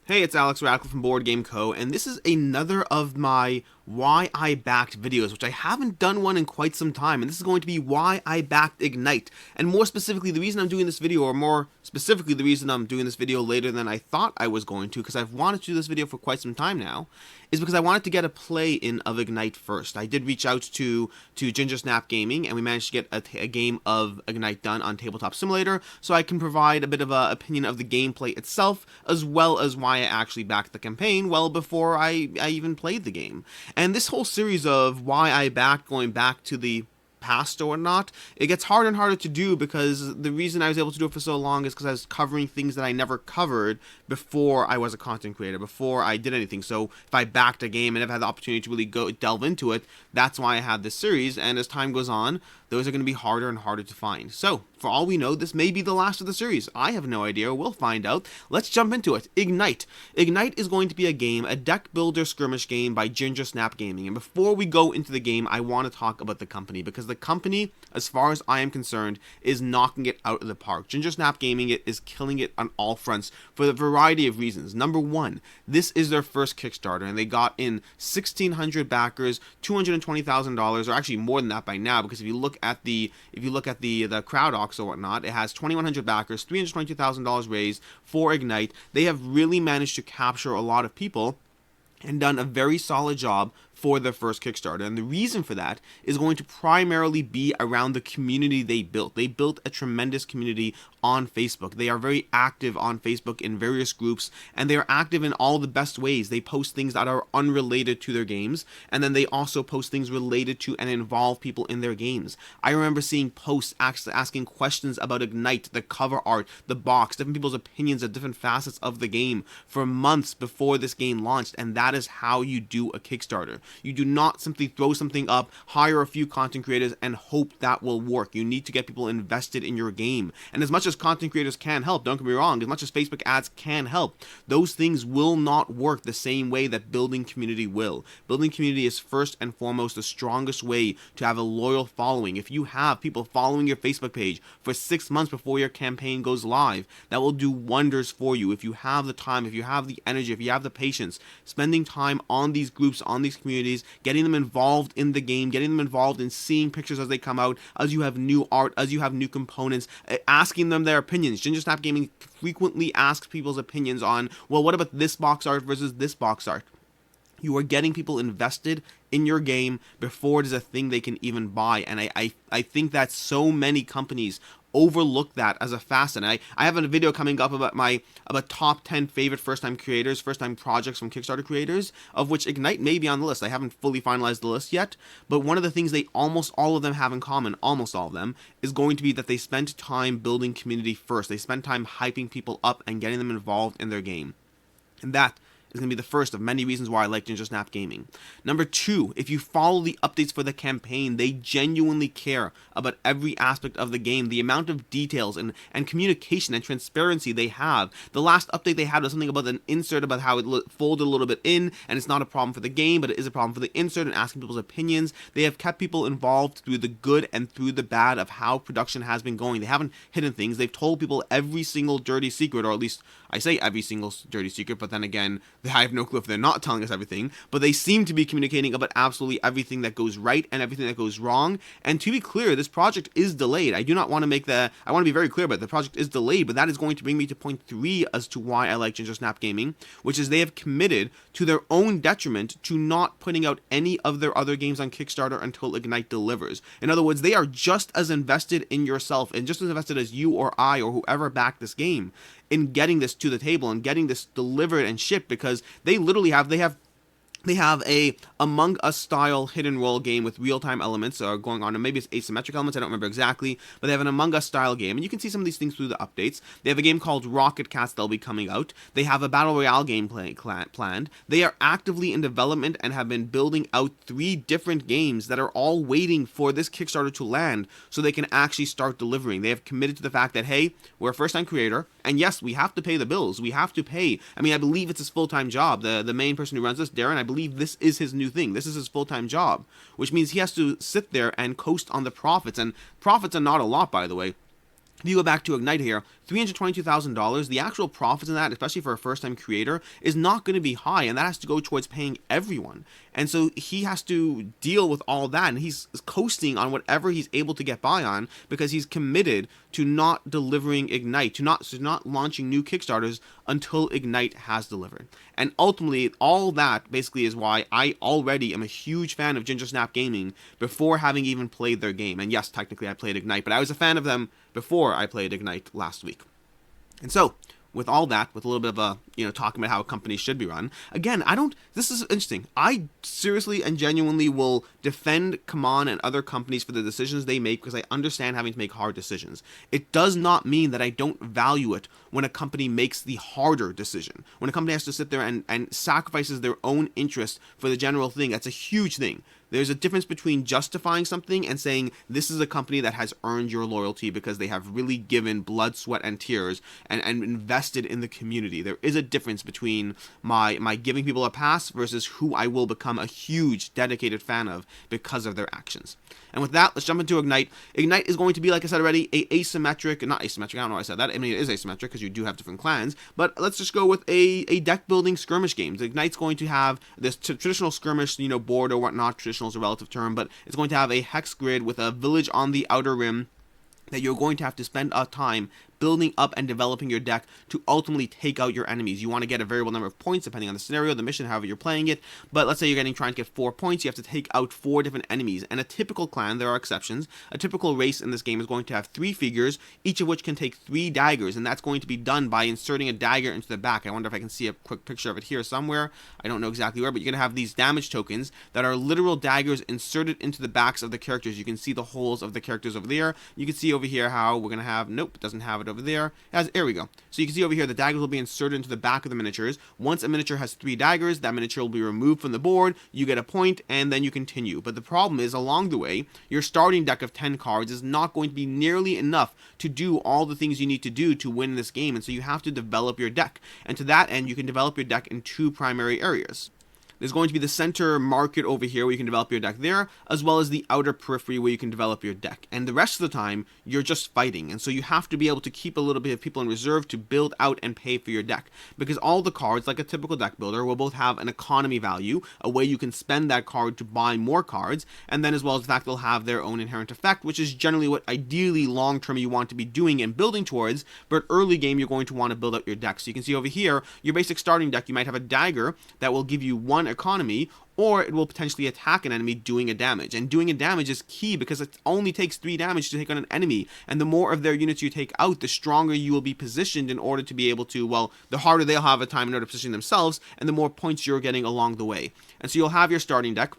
Hey, it's Alex Radical from Board Game Co., and this is another of my why I backed videos, which I haven't done one in quite some time, and this is going to be why I backed Ignite. And more specifically, the reason I'm doing this video, or more specifically, the reason I'm doing this video later than I thought I was going to, because I've wanted to do this video for quite some time now, is because I wanted to get a play in of Ignite first. I did reach out to Ginger Snap Gaming, and we managed to get a game of Ignite done on Tabletop Simulator, so I can provide a bit of an opinion of the gameplay itself, as well as why I actually backed the campaign well before I even played the game. And this whole series of why I backed, going back to the past or whatnot, it gets harder and harder to do because the reason I was able to do it for so long is because I was covering things that I never covered before I was a content creator, before I did anything. So if I backed a game and never had the opportunity to really go delve into it, that's why I had this series. And as time goes on, those are going to be harder and harder to find. So, for all we know, this may be the last of the series. I have no idea. We'll find out. Let's jump into it. Ignite. Ignite is going to be a game, a deck builder skirmish game by Ginger Snap Gaming. And before we go into the game, I want to talk about the company, because the company, as far as I am concerned, is knocking it out of the park. Ginger Snap Gaming is killing it on all fronts for a variety of reasons. Number one, this is their first Kickstarter, and they got in 1,600 backers, $220,000, or actually more than that by now, because if you look at the crowd auction or whatnot, it has 2,100 backers, $322,000 raised for Ignite. They have really managed to capture a lot of people and done a very solid job for their first Kickstarter. And the reason for that is going to primarily be around the community they built. They built a tremendous community on Facebook. They are very active on Facebook in various groups, and they are active in all the best ways. They post things that are unrelated to their games, and then they also post things related to and involve people in their games. I remember seeing posts asking questions about Ignite, the cover art, the box, different people's opinions of different facets of the game for months before this game launched, and that is how you do a Kickstarter. You do not simply throw something up, hire a few content creators, and hope that will work. You need to get people invested in your game. And as much as content creators can help, don't get me wrong, as much as Facebook ads can help, those things will not work the same way that building community will. Building community is first and foremost the strongest way to have a loyal following. If you have people following your Facebook page for 6 months before your campaign goes live, that will do wonders for you. If you have the time, if you have the energy, if you have the patience, spending time on these groups, on these communities, getting them involved in the game, getting them involved in seeing pictures as they come out, as you have new art, as you have new components, asking them their opinions. Ginger Snap Gaming frequently asks people's opinions on, well, what about this box art versus this box art? You are getting people invested in your game before it is a thing they can even buy. And I think that so many companies overlook that as a facet. And I have a video coming up about top 10 favorite first-time creators, first-time projects from Kickstarter creators, of which Ignite may be on the list. I haven't fully finalized the list yet, but one of the things they almost all of them have in common, almost all of them, is going to be that they spent time building community first. They spent time hyping people up and getting them involved in their game. And that is going to be the first of many reasons why I like Ginger Snap Gaming. Number two, if you follow the updates for the campaign, they genuinely care about every aspect of the game, the amount of details and communication and transparency they have. The last update they had was something about an insert, about how it folded a little bit in, and it's not a problem for the game, but it is a problem for the insert, and asking people's opinions. They have kept people involved through the good and through the bad of how production has been going. They haven't hidden things. They've told people every single dirty secret, or at least I say every single dirty secret, but then again, I have no clue if they're not telling us everything, but they seem to be communicating about absolutely everything that goes right and everything that goes wrong. And to be clear, this project is delayed. I do not want to make I want to be very clear about it. The project is delayed, but that is going to bring me to point 3 as to why I like Ginger Snap Gaming, which is they have committed to their own detriment to not putting out any of their other games on Kickstarter until Ignite delivers. In other words, they are just as invested in yourself and just as invested as you or I or whoever backed this game in getting this to the table and getting this delivered and shipped, because they literally have They have a Among Us style hidden role game with real-time elements going on, and maybe it's asymmetric elements, I don't remember exactly, but they have an Among Us style game, and you can see some of these things through the updates. They have a game called Rocket Cats that'll be coming out. They have a Battle Royale game planned. They are actively in development and have been building out 3 different games that are all waiting for this Kickstarter to land so they can actually start delivering. They have committed to the fact that, hey, we're a first-time creator, and yes, we have to pay the bills. We have to pay. I mean, I believe it's his full-time job. The main person who runs this, Darren, I believe this is his new thing. This is his full-time job, which means he has to sit there and coast on the profits. And profits are not a lot, by the way. if you go back to Ignite here, $322,000, the actual profits in that, especially for a first-time creator, is not going to be high, and that has to go towards paying everyone. And so he has to deal with all that, and he's coasting on whatever he's able to get by on because he's committed to not delivering Ignite, to not launching new Kickstarters until Ignite has delivered. And ultimately, all that basically is why I already am a huge fan of Ginger Snap Gaming before having even played their game. And yes, technically I played Ignite, but I was a fan of them before I played Ignite last week. And so, with all that, with a little bit of a, talking about how a company should be run, again, this is interesting. I seriously and genuinely will defend Kaman and other companies for the decisions they make because I understand having to make hard decisions. It does not mean that I don't value it when a company makes the harder decision. When a company has to sit there and sacrifices their own interest for the general thing, that's a huge thing. There's a difference between justifying something and saying this is a company that has earned your loyalty because they have really given blood, sweat, and tears and invested in the community. There is a difference between my giving people a pass versus who I will become a huge, dedicated fan of because of their actions. And with that, let's jump into Ignite. Ignite is going to be, like I said already, not asymmetric, I don't know why I said that. I mean, it is asymmetric because you do have different clans, but let's just go with a deck building skirmish game. Ignite's going to have this traditional skirmish, board or whatnot. Traditional is a relative term, but it's going to have a hex grid with a village on the outer rim that you're going to have to spend time building up and developing your deck to ultimately take out your enemies. You want to get a variable number of points depending on the scenario, the mission, however you're playing it. But let's say you're trying to get 4 points, you have to take out 4 different enemies. And a typical clan, there are exceptions, a typical race in this game is going to have 3 figures, each of which can take 3 daggers, and that's going to be done by inserting a dagger into the back. I wonder if I can see a quick picture of it here somewhere. I don't know exactly where, but you're going to have these damage tokens that are literal daggers inserted into the backs of the characters. You can see the holes of the characters over there. You can see over here how we're going to have, nope, it doesn't have it over there. There we go. So you can see over here the daggers will be inserted into the back of the miniatures. Once a miniature has 3 daggers, that miniature will be removed from the board, you get a point, and then you continue. But the problem is, along the way, your starting deck of 10 cards is not going to be nearly enough to do all the things you need to do to win this game, and so you have to develop your deck. And to that end, you can develop your deck in 2 primary areas. There's going to be the center market over here where you can develop your deck there, as well as the outer periphery where you can develop your deck. And the rest of the time, you're just fighting. And so you have to be able to keep a little bit of people in reserve to build out and pay for your deck. Because all the cards, like a typical deck builder, will both have an economy value, a way you can spend that card to buy more cards, and then as well as the fact they'll have their own inherent effect, which is generally what ideally long-term you want to be doing and building towards, but early game you're going to want to build out your deck. So you can see over here, your basic starting deck, you might have a dagger that will give you 1 economy, or it will potentially attack an enemy doing a damage. And doing a damage is key because it only takes 3 damage to take on an enemy, and the more of their units you take out, the stronger you will be positioned in order to be able to, well, the harder they'll have a time in order to position themselves, and the more points you're getting along the way. And so you'll have your starting deck,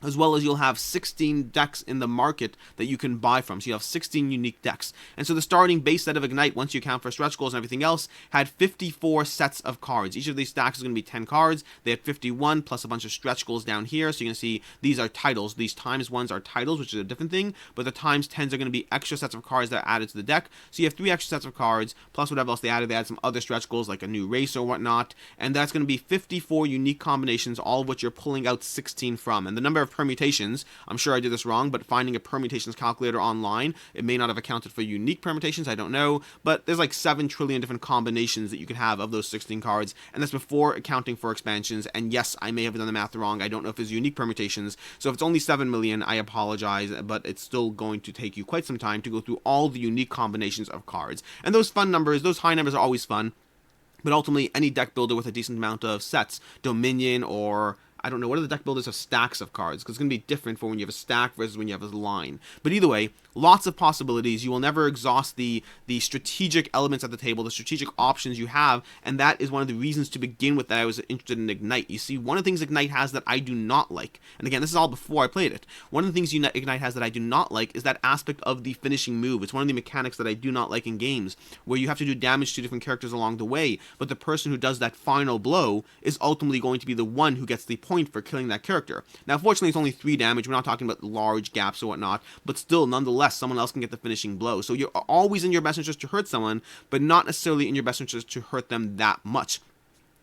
as well as you'll have 16 decks in the market that you can buy from. So you have 16 unique decks. And so the starting base set of Ignite, once you account for stretch goals and everything else, had 54 sets of cards. Each of these stacks is going to be 10 cards. They had 51 plus a bunch of stretch goals down here. So you're going to see these are titles. These times 1s are titles, which is a different thing, but the times 10s are going to be extra sets of cards that are added to the deck. So you have 3 extra sets of cards, plus whatever else they added. They added some other stretch goals like a new race or whatnot. And that's going to be 54 unique combinations, all of which you're pulling out 16 from. And the number of permutations, I'm sure I did this wrong, but finding a permutations calculator online, it may not have accounted for unique permutations, I don't know, but there's like 7 trillion different combinations that you could have of those 16 cards, and that's before accounting for expansions. And yes, I may have done the math wrong. I don't know if it's unique permutations, so if it's only 7 million, I apologize, but it's still going to take you quite some time to go through all the unique combinations of cards. And those fun numbers, those high numbers are always fun, but ultimately any deck builder with a decent amount of sets, Dominion or I don't know, what are the deck builders of stacks of cards? Because it's going to be different for when you have a stack versus when you have a line. But either way, lots of possibilities. You will never exhaust the strategic elements at the table, the strategic options you have, and that is one of the reasons to begin with that I was interested in Ignite. You see, one of the things Ignite has that I do not like, and again, this is all before I played it, one of the things Ignite has that I do not like is that aspect of the finishing move. It's one of the mechanics that I do not like in games, where you have to do damage to different characters along the way, but the person who does that final blow is ultimately going to be the one who gets the point for killing that character. Now, fortunately, it's only 3 damage. We're not talking about large gaps or whatnot, but still, nonetheless, someone else can get the finishing blow. So you're always in your best interest to hurt someone, but not necessarily in your best interest to hurt them that much.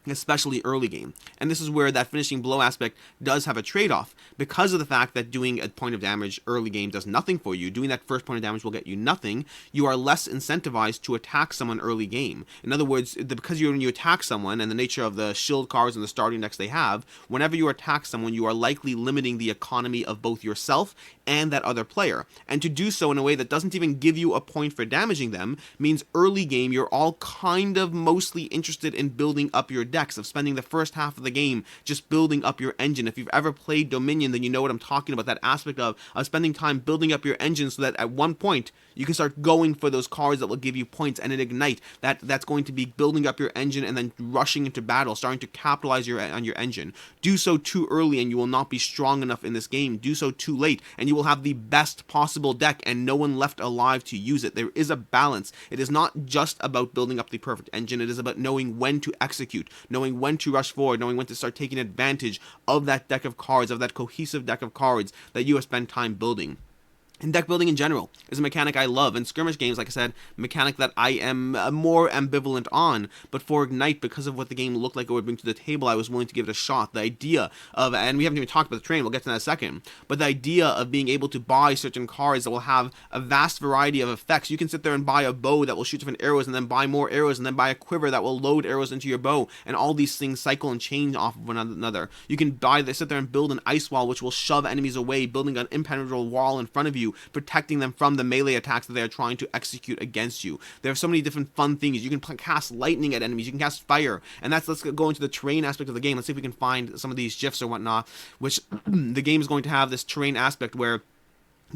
especially early game. And this is where that finishing blow aspect does have a trade-off, because of the fact that doing a point of damage early game does nothing for you. Doing that first point of damage will get you nothing. You are less incentivized to attack someone early game. In other words, because when you attack someone, and the nature of the shield cards and the starting decks they have, whenever you attack someone, you are likely limiting the economy of both yourself and that other player. And to do so in a way that doesn't even give you a point for damaging them means early game you're all kind of mostly interested in building up your decks, of spending the first half of the game just building up your engine. If you've ever played Dominion, then you know what I'm talking about, that aspect of spending time building up your engine so that at one point you can start going for those cards that will give you points. And in Ignite, that's going to be building up your engine and then rushing into battle, starting to capitalize on your engine. Do so too early and you will not be strong enough in this game. Do so too late and you will have the best possible deck and no one left alive to use it. There is a balance. It is not just about building up the perfect engine. It is about knowing when to execute, knowing when to rush forward, knowing when to start taking advantage of that deck of cards, of that cohesive deck of cards that you have spent time building. And deck building in general is a mechanic I love. And skirmish games, like I said, mechanic that I am more ambivalent on. But for Ignite, because of what the game looked like it would bring to the table, I was willing to give it a shot. The idea of, and we haven't even talked about the train, we'll get to that in a second, but the idea of being able to buy certain cards that will have a vast variety of effects. You can sit there and buy a bow that will shoot different arrows, and then buy more arrows, and then buy a quiver that will load arrows into your bow. And all these things cycle and change off of one another. You can sit there and build an ice wall, which will shove enemies away, building an impenetrable wall in front of you, protecting them from the melee attacks that they are trying to execute against you. There are so many different fun things. You can cast lightning at enemies, you can cast fire, and let's go into the terrain aspect of the game. Let's see if we can find some of these GIFs or whatnot, which the game is going to have this terrain aspect where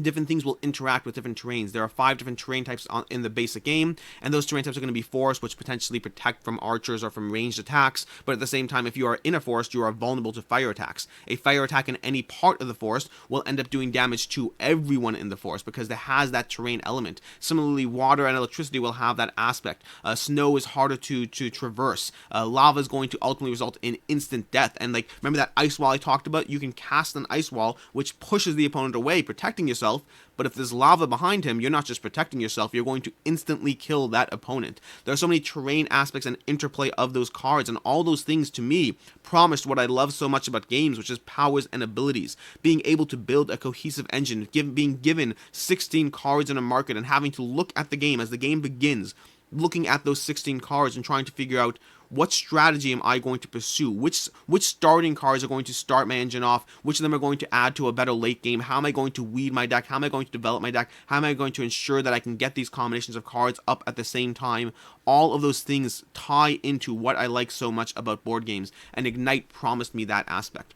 different things will interact with different terrains. There are 5 different terrain types in the basic game, and those terrain types are going to be forests, which potentially protect from archers or from ranged attacks, but at the same time, if you are in a forest, you are vulnerable to fire attacks. A fire attack in any part of the forest will end up doing damage to everyone in the forest because it has that terrain element. Similarly, water and electricity will have that aspect. Snow is harder to traverse. Lava is going to ultimately result in instant death, and like, remember that ice wall I talked about? You can cast an ice wall, which pushes the opponent away, protecting yourself. But if there's lava behind him, you're not just protecting yourself, you're going to instantly kill that opponent. There are so many terrain aspects and interplay of those cards, and all those things to me promised what I love so much about games, which is powers and abilities. Being able to build a cohesive engine, being given 16 cards in a market and having to look at the game as the game begins, looking at those 16 cards and trying to figure out, what strategy am I going to pursue? Which starting cards are going to start my engine off? Which of them are going to add to a better late game? How am I going to weed my deck? How am I going to develop my deck? How am I going to ensure that I can get these combinations of cards up at the same time? All of those things tie into what I like so much about board games, and Ignite promised me that aspect.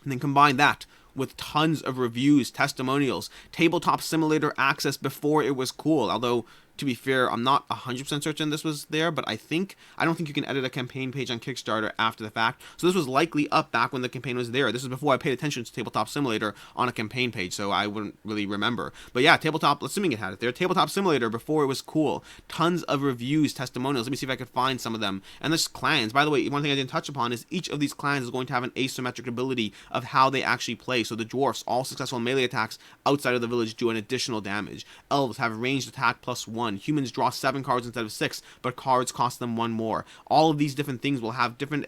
And then combine that with tons of reviews, testimonials, tabletop simulator access before it was cool, although to be fair, I'm not 100% certain this was there, but I don't think you can edit a campaign page on Kickstarter after the fact. So this was likely up back when the campaign was there. This is before I paid attention to Tabletop Simulator on a campaign page, so I wouldn't really remember. But yeah, assuming it had it there, Tabletop Simulator before it was cool. Tons of reviews, testimonials. Let me see if I could find some of them. And there's clans. By the way, one thing I didn't touch upon is each of these clans is going to have an asymmetric ability of how they actually play. So the dwarfs, all successful melee attacks outside of the village do an additional damage. Elves have ranged attack +1. Humans draw 7 cards instead of 6, but cards cost them 1 more. All of these different things will have different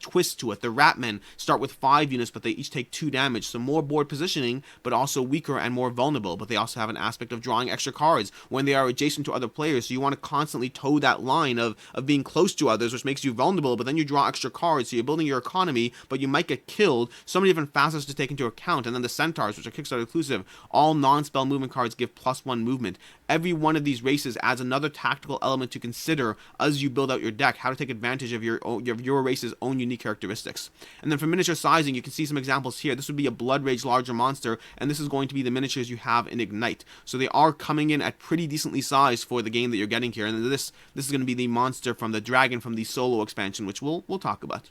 twists to it. The Ratmen start with 5 units, but they each take 2 damage, so more board positioning, but also weaker and more vulnerable. But they also have an aspect of drawing extra cards when they are adjacent to other players, so you want to constantly toe that line of being close to others, which makes you vulnerable, but then you draw extra cards, so you're building your economy, but you might get killed. So many different facets to take into account. And then the Centaurs, which are Kickstarter exclusive, all non-spell movement cards give +1 movement. Every one of these races adds another tactical element to consider as you build out your deck, how to take advantage of your race's own unique characteristics. And then for miniature sizing, you can see some examples here. This would be a Blood Rage larger monster, and this is going to be the miniatures you have in Ignite. So they are coming in at pretty decently sized for the game that you're getting here. And this is going to be the monster from the dragon from the solo expansion, which we'll talk about.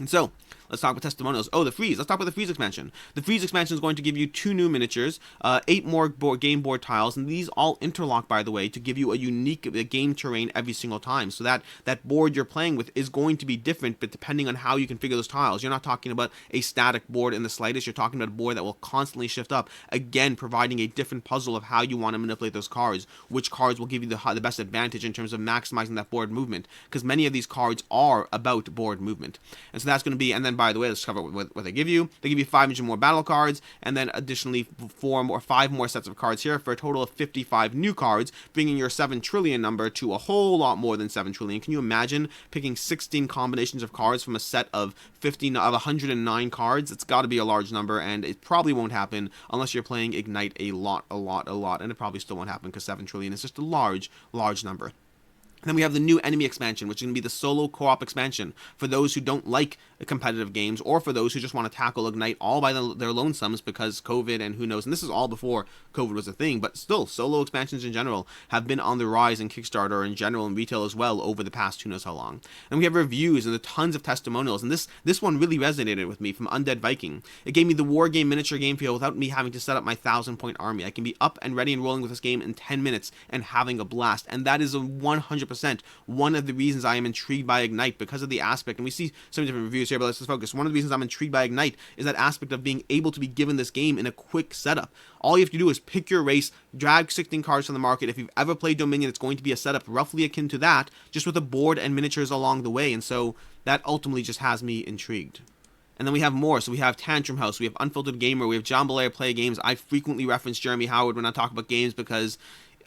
And so, let's talk about testimonials. Oh, the Freeze. Let's talk about the Freeze expansion. The Freeze expansion is going to give you 2 new miniatures, 8 more game board tiles, and these all interlock, by the way, to give you a unique game terrain every single time. So that board you're playing with is going to be different, but depending on how you configure those tiles. You're not talking about a static board in the slightest. You're talking about a board that will constantly shift up, again providing a different puzzle of how you want to manipulate those cards, which cards will give you the best advantage in terms of maximizing that board movement, because many of these cards are about board movement. And so that's going to be, and then by the way, let's cover what they give you. They give you 5 more battle cards, and then additionally 5 more sets of cards here for a total of 55 new cards, bringing your 7 trillion number to a whole lot more than 7 trillion. Can you imagine picking 16 combinations of cards from a set of 109 cards? It's got to be a large number, and it probably won't happen unless you're playing Ignite a lot, and it probably still won't happen because 7 trillion is just a large number. Then we have the new enemy expansion, which is going to be the solo co-op expansion for those who don't like competitive games, or for those who just want to tackle Ignite all by their lonesomes because COVID and who knows. And this is all before COVID was a thing, but still, solo expansions in general have been on the rise in Kickstarter in general and retail as well over the past who knows how long. And we have reviews and tons of testimonials, and this one really resonated with me from Undead Viking. It gave me the war game miniature game feel without me having to set up my 1,000-point army. I can be up and ready and rolling with this game in 10 minutes and having a blast, and that is a 100% one of the reasons I am intrigued by Ignite, because of the aspect, and we see some different reviews here, but let's just focus. One of the reasons I'm intrigued by Ignite is that aspect of being able to be given this game in a quick setup. All you have to do is pick your race, drag 16 cards from the market. If you've ever played Dominion, it's going to be a setup roughly akin to that, just with a board and miniatures along the way, and so that ultimately just has me intrigued. And then we have more. So we have Tantrum House, we have Unfiltered Gamer, we have John Belair Play Games. I frequently reference Jeremy Howard when I talk about games because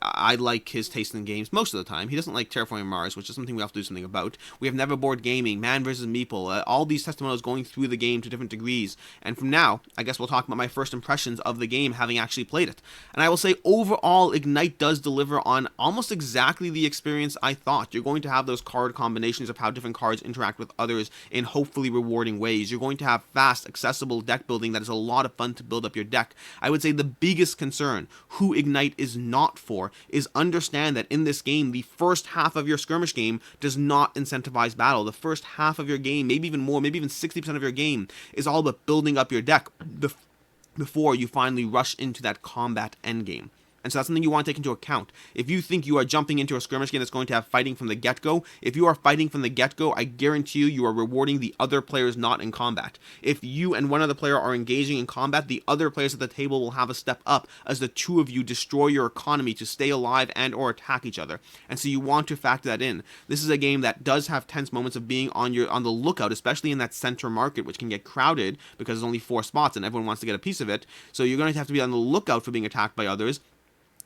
I like his taste in games most of the time. He doesn't like Terraforming Mars, which is something we have to do something about. We have Neverboard Gaming, Man vs. Meeple, all these testimonials going through the game to different degrees. And from now, I guess we'll talk about my first impressions of the game, having actually played it. And I will say, overall, Ignite does deliver on almost exactly the experience I thought. You're going to have those card combinations of how different cards interact with others in hopefully rewarding ways. You're going to have fast, accessible deck building that is a lot of fun to build up your deck. I would say the biggest concern, who Ignite is not for, is understand that in this game, the first half of your skirmish game does not incentivize battle. The first half of your game, maybe even more, maybe even 60% of your game, is all about building up your deck before you finally rush into that combat endgame. And so that's something you want to take into account. If you think you are jumping into a skirmish game that's going to have fighting from the get-go, if you are fighting from the get-go, I guarantee you are rewarding the other players not in combat. If you and one other player are engaging in combat, the other players at the table will have a step up as the two of you destroy your economy to stay alive and or attack each other. And so you want to factor that in. This is a game that does have tense moments of being on the lookout, especially in that center market, which can get crowded because there's only 4 spots and everyone wants to get a piece of it. So you're going to have to be on the lookout for being attacked by others.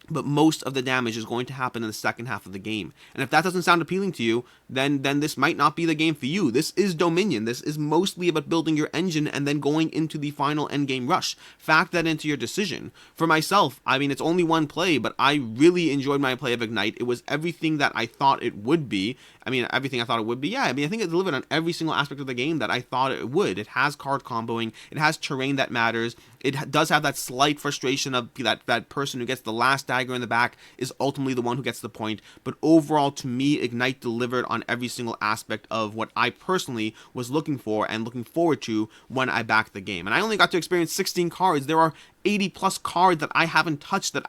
But most of the damage is going to happen in the second half of the game. And if that doesn't sound appealing to you, then this might not be the game for you. This is Dominion. This is mostly about building your engine and then going into the final endgame rush. Factor that into your decision. For myself, I mean, it's only one play, but I really enjoyed my play of Ignite. It was everything that I thought it would be. I mean, everything I thought it would be. Yeah, I mean, I think it delivered on every single aspect of the game that I thought it would. It has card comboing. It has terrain that matters. It does have that slight frustration of that person who gets the last dagger in the back is ultimately the one who gets the point. But overall, to me, Ignite delivered on every single aspect of what I personally was looking for and looking forward to when I backed the game. And I only got to experience 16 cards. There are 80 plus cards that I haven't touched that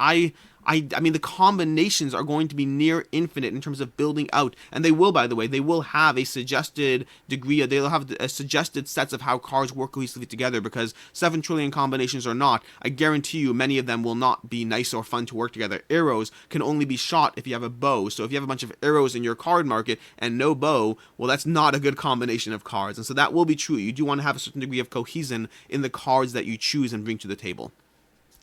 I mean, the combinations are going to be near infinite in terms of building out, and they will, by the way, they will have a suggested degree, they'll have a suggested sets of how cards work cohesively together, because 7 trillion combinations or not, I guarantee you many of them will not be nice or fun to work together. Arrows can only be shot if you have a bow, so if you have a bunch of arrows in your card market and no bow, well, that's not a good combination of cards, and so that will be true. You do want to have a certain degree of cohesion in the cards that you choose and bring to the table.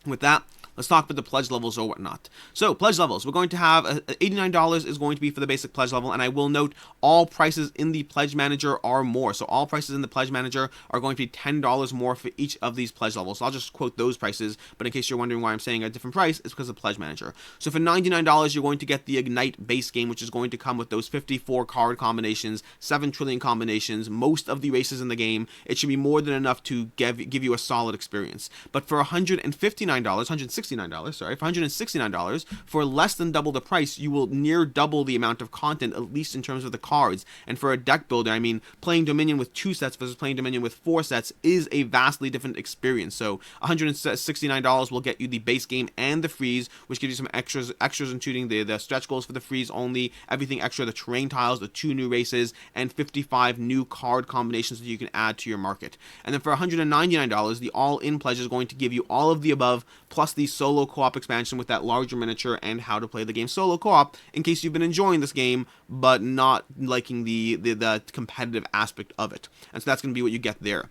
With that, let's talk about the pledge levels or whatnot. So, pledge levels. We're going to have $89 is going to be for the basic pledge level, and I will note all prices in the pledge manager are more. So, all prices in the pledge manager are going to be $10 more for each of these pledge levels. So, I'll just quote those prices, but in case you're wondering why I'm saying a different price, it's because of pledge manager. So, for $99, you're going to get the Ignite base game, which is going to come with those 54 card combinations, 7 trillion combinations, most of the races in the game. It should be more than enough to give you a solid experience. But for $159, $160, $169, sorry, for $169, for less than double the price, you will near double the amount of content, at least in terms of the cards. And for a deck builder, I mean, playing Dominion with 2 sets versus playing Dominion with 4 sets is a vastly different experience. So $169 will get you the base game and the freeze, which gives you some extras including the stretch goals for the freeze only, everything extra, the terrain tiles, the 2 new races, and 55 new card combinations that you can add to your market. And then for $199, the all-in pledge is going to give you all of the above, plus the solo co-op expansion with that larger miniature and how to play the game solo co-op, in case you've been enjoying this game but not liking the competitive aspect of it. And so that's going to be what you get there.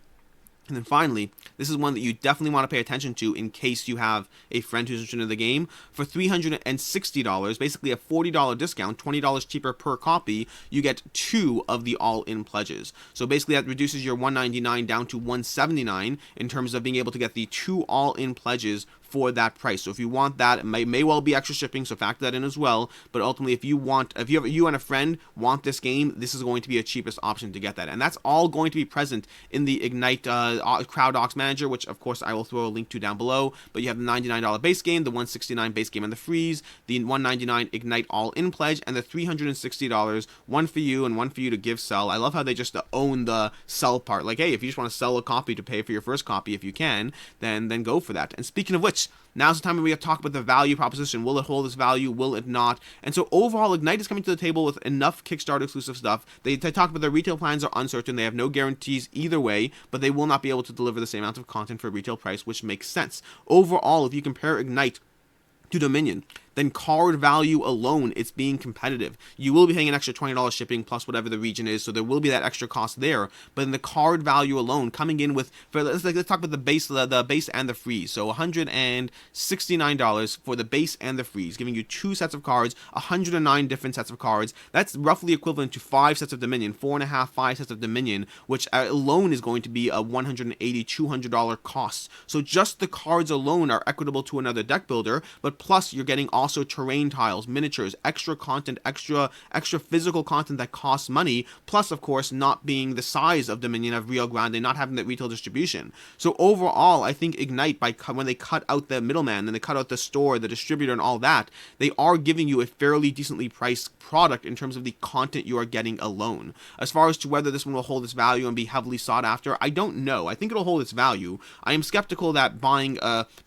And then finally, this is one that you definitely want to pay attention to in case you have a friend who's interested in the game. For $360, basically a $40 discount, $20 cheaper per copy, you get 2 of the all-in pledges. So basically that reduces your $199 down to $179 in terms of being able to get the 2 all-in pledges for that price. So if you want that, it may well be extra shipping, so factor that in as well. But ultimately, if you and a friend want this game, this is going to be a cheapest option to get that. And that's all going to be present in the Ignite Crowd Ox Manager, which of course I will throw a link to down below. But you have the $99 base game, the $169 base game and the freeze, the $199 Ignite all-in pledge, and the $360, one for you and one for you to give sell. I love how they just own the sell part. Like, hey, if you just want to sell a copy to pay for your first copy, if you can, then go for that. And speaking of which, now's the time when we have to talk about the value proposition. Will it hold its value? Will it not? And so overall, Ignite is coming to the table with enough Kickstarter exclusive stuff. They talk about their retail plans are uncertain. They have no guarantees either way, but they will not be able to deliver the same amount of content for a retail price, which makes sense. Overall, if you compare Ignite to Dominion, then card value alone, it's being competitive. You will be paying an extra $20 shipping plus whatever the region is, so there will be that extra cost there. But in the card value alone, coming in with, let's talk about the base and the freeze. So $169 for the base and the freeze, giving you 2 sets of cards, 109 different sets of cards. That's roughly equivalent to 5 sets of Dominion, 4.5, 5 sets of Dominion, which alone is going to be a $180, $200 cost. So just the cards alone are equitable to another deck builder, but plus you're getting also terrain tiles, miniatures, extra content, extra physical content that costs money, plus of course not being the size of Dominion of Rio Grande, not having that retail distribution. So overall, I think Ignite, when they cut out the middleman and they cut out the store, the distributor and all that, they are giving you a fairly decently priced product in terms of the content you are getting alone. As far as to whether this one will hold its value and be heavily sought after, I don't know. I think it'll hold its value. I am skeptical that buying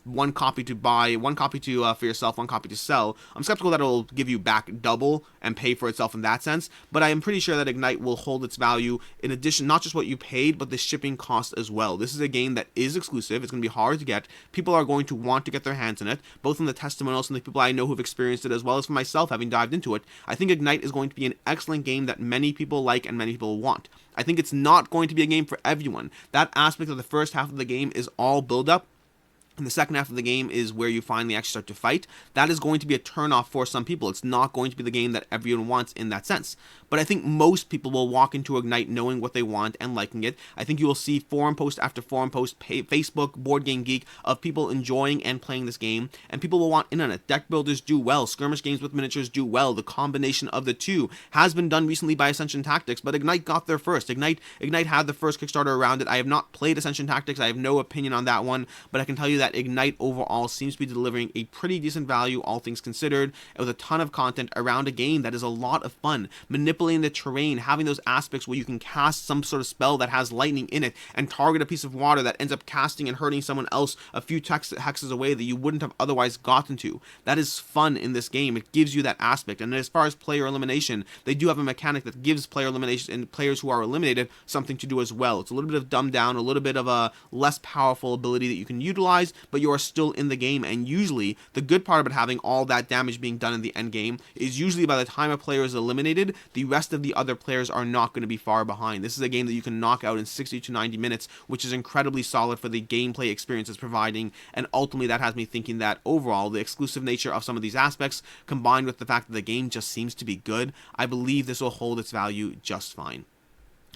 one copy for yourself, one copy to sell, I'm skeptical that it'll give you back double and pay for itself in that sense, but I am pretty sure that Ignite will hold its value in addition, not just what you paid, but the shipping cost as well. This is a game that is exclusive. It's going to be hard to get. People are going to want to get their hands on it, both from the testimonials and the people I know who've experienced it, as well as for myself having dived into it. I think Ignite is going to be an excellent game that many people like and many people want. I think it's not going to be a game for everyone. That aspect of the first half of the game is all build up, and the second half of the game is where you finally actually start to fight. That is going to be a turnoff for some people. It's not going to be the game that everyone wants in that sense. But I think most people will walk into Ignite knowing what they want and liking it. I think you will see forum post after forum post, Facebook, Board Game Geek, of people enjoying and playing this game, and people will want in on it. Deck builders do well. Skirmish games with miniatures do well. The combination of the two has been done recently by Ascension Tactics, but Ignite got there first. Ignite had the first Kickstarter around it. I have not played Ascension Tactics. I have no opinion on that one, but I can tell you that Ignite overall seems to be delivering a pretty decent value, all things considered, with a ton of content around a game that is a lot of fun. Manipulating the terrain, having those aspects where you can cast some sort of spell that has lightning in it and target a piece of water that ends up casting and hurting someone else a few hexes away that you wouldn't have otherwise gotten to. That is fun in this game. It gives you that aspect. And as far as player elimination, they do have a mechanic that gives player elimination and players who are eliminated something to do as well. It's a little bit of dumbed down, a little bit of a less powerful ability that you can utilize, but you are still in the game. And usually the good part about having all that damage being done in the end game is usually by the time a player is eliminated, the rest of the other players are not going to be far behind. This is a game that you can knock out in 60 to 90 minutes, which is incredibly solid for the gameplay experience it's providing. And ultimately that has me thinking that overall the exclusive nature of some of these aspects, combined with the fact that the game just seems to be good, I believe this will hold its value just fine.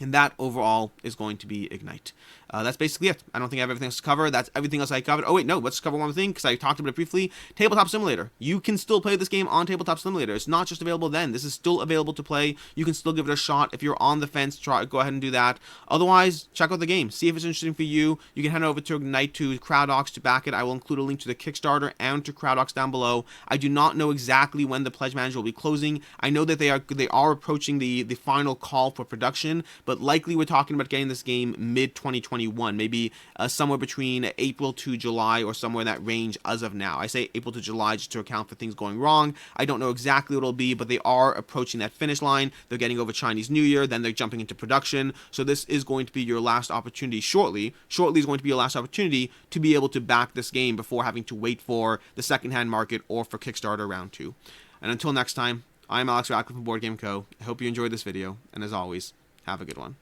And that overall is going to be Ignite. That's basically it. I don't think I have everything else to cover. That's everything else I covered. Oh wait, no, let's cover one more thing, because I talked about it briefly. Tabletop Simulator. You can still play this game on Tabletop Simulator. It's not just available then. This is still available to play. You can still give it a shot. If you're on the fence, go ahead and do that. Otherwise, check out the game. See if it's interesting for you. You can head over to Ignite to CrowdOx to back it. I will include a link to the Kickstarter and to CrowdOx down below. I do not know exactly when the Pledge Manager will be closing. I know that they are approaching the final call for production, but likely we're talking about getting this game mid-2021, maybe somewhere between April to July or somewhere in that range as of now. I say April to July just to account for things going wrong. I don't know exactly what it'll be, but they are approaching that finish line. They're getting over Chinese New Year, then they're jumping into production. So this is going to be your last opportunity shortly. Shortly is going to be your last opportunity to be able to back this game before having to wait for the secondhand market or for Kickstarter round 2. And until next time, I'm Alex Radcliffe from Board Game Co. I hope you enjoyed this video, and as always, have a good one.